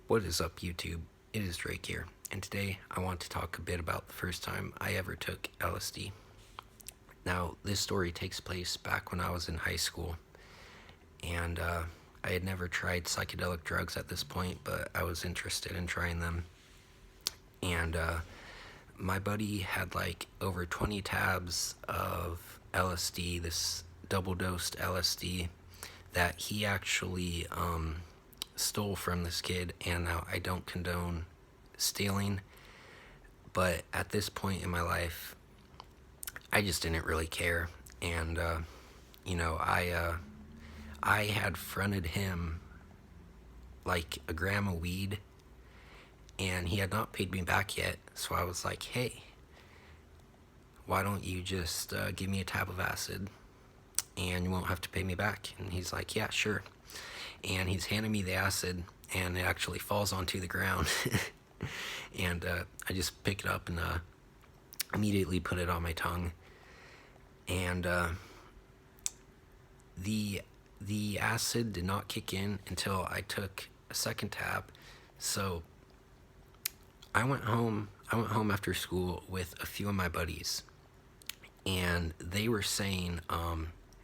What is up, YouTube? It is Drake here, and today I want to talk a bit about the first time I ever took LSD. Now, this story takes place back when I was in high school, and I had never tried psychedelic drugs at this point, but I was interested in trying them. And my buddy had like over 20 tabs of LSD, this double dosed LSD, that he actually stole from this kid. And now I don't condone stealing, but at this point in my life, I just didn't really care. And I had fronted him like a gram of weed, and he had not paid me back yet. So I was like, hey, why don't you just give me a tab of acid and you won't have to pay me back? And he's like, yeah, sure. And he's handing me the acid, and it actually falls onto the ground. And I just pick it up and immediately put it on my tongue. And the acid did not kick in until I took a second tab. So I went home after school with a few of my buddies, and they were saying,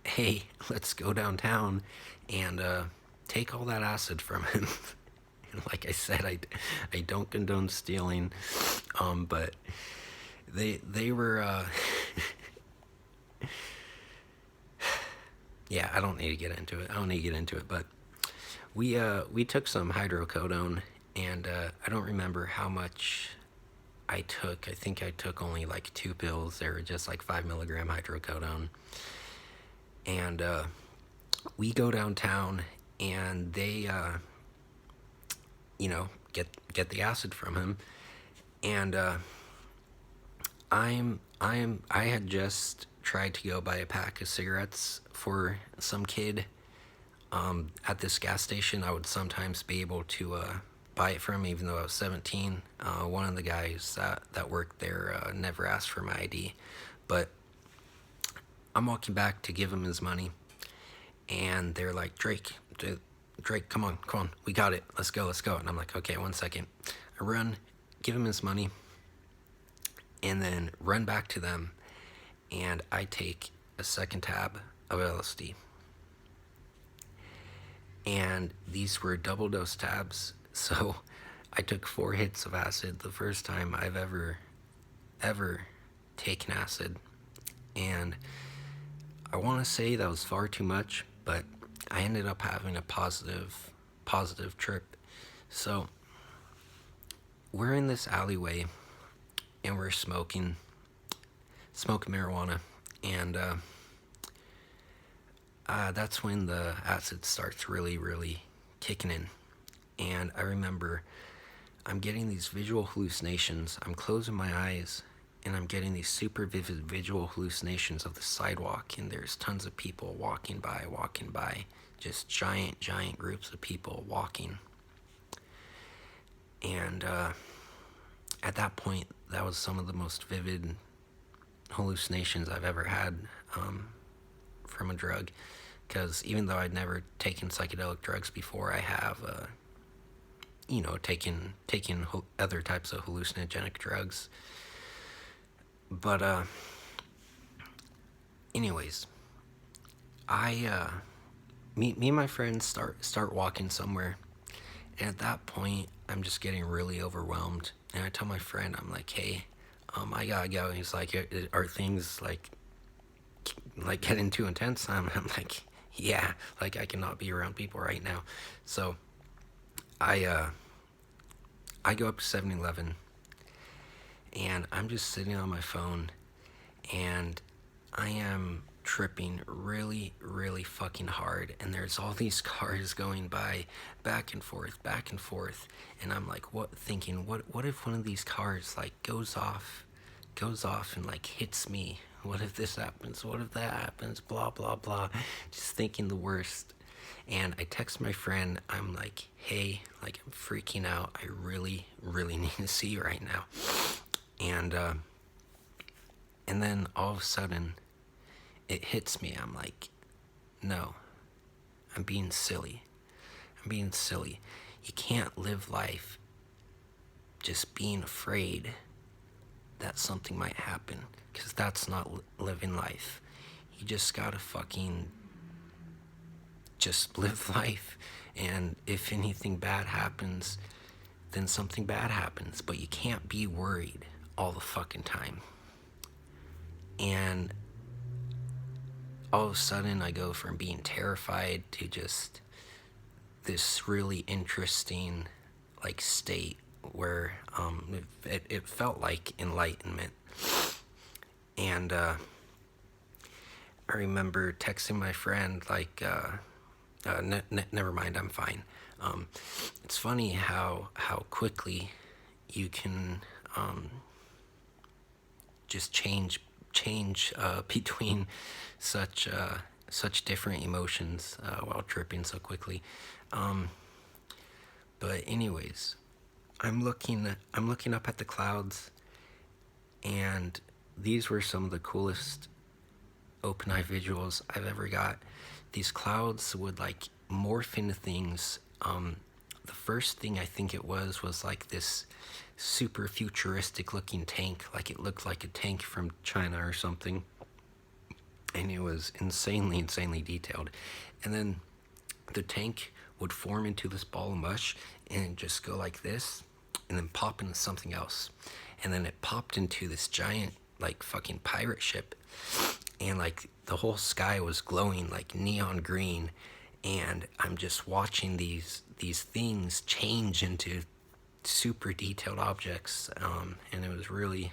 hey, let's go downtown and take all that acid from him. And like I said, I don't condone stealing, but they were yeah, I don't need to get into it. But we took some hydrocodone, and I don't remember how much I took. I think I took only like 2 pills. They were just like 5 milligram hydrocodone. And we go downtown, and they get the acid from him. And I had just tried to go buy a pack of cigarettes for some kid at this gas station. I would sometimes be able to buy it from him, even though I was 17. One of the guys that worked there never asked for my ID. But I'm walking back to give him his money, and they're like, Drake, come on, we got it, let's go. And I'm like, okay, 1 second. I run, give him his money, and then run back to them, and I take a second tab of LSD. And these were double dose tabs, so I took 4 hits of acid, the first time I've ever taken acid. And I want to say that was far too much, but I ended up having a positive trip. So we're in this alleyway, and we're smoking marijuana, and that's when the acid starts really kicking in. And I remember I'm getting these visual hallucinations. I'm closing my eyes, and I'm getting these super vivid visual hallucinations of the sidewalk, and there's tons of people walking by, just giant groups of people walking. And at that point, that was some of the most vivid hallucinations I've ever had from a drug, because even though I'd never taken psychedelic drugs before, I have taken other types of hallucinogenic drugs. But anyways, me and my friends start walking somewhere, and at that point I'm just getting really overwhelmed, and I tell my friend, I'm like, hey, I gotta go. And he's like, are things like getting too intense? I'm like, yeah, like I cannot be around people right now. So I go up to 7-Eleven, and I'm just sitting on my phone, and I am tripping really fucking hard, and there's all these cars going by, back and forth, and I'm like, what if one of these cars like goes off and like hits me? What if this happens? What if that happens? Blah blah blah, just thinking the worst. And I text my friend, I'm like, hey, like, I'm freaking out, I really need to see you right now. And then all of a sudden it hits me. I'm like, no, I'm being silly. You can't live life just being afraid that something might happen, because that's not living life. You just gotta fucking just live life, and if anything bad happens, then something bad happens, but you can't be worried all the fucking time. And all of a sudden I go from being terrified to just this really interesting like state where it felt like enlightenment. And I remember texting my friend like never mind, I'm fine. It's funny how quickly you can just change between such different emotions while tripping so quickly. But anyways, I'm looking up at the clouds, and these were some of the coolest open eye visuals I've ever got. These clouds would like morph into things. The first thing I think it was like this super futuristic looking tank, like it looked like a tank from China or something, and it was insanely detailed. And then the tank would form into this ball of mush and just go like this, and then pop into something else, and then it popped into this giant like fucking pirate ship, and like the whole sky was glowing like neon green, and I'm just watching these things change into super detailed objects, and it was really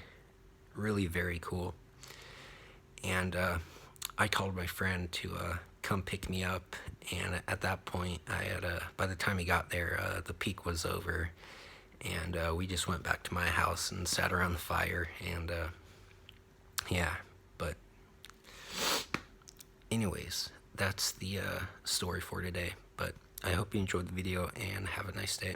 very cool. And I called my friend to come pick me up, and at that point I had by the time he got there, the peak was over, and we just went back to my house and sat around the fire, and yeah. But anyways, that's the story for today. But I hope you enjoyed the video, and have a nice day.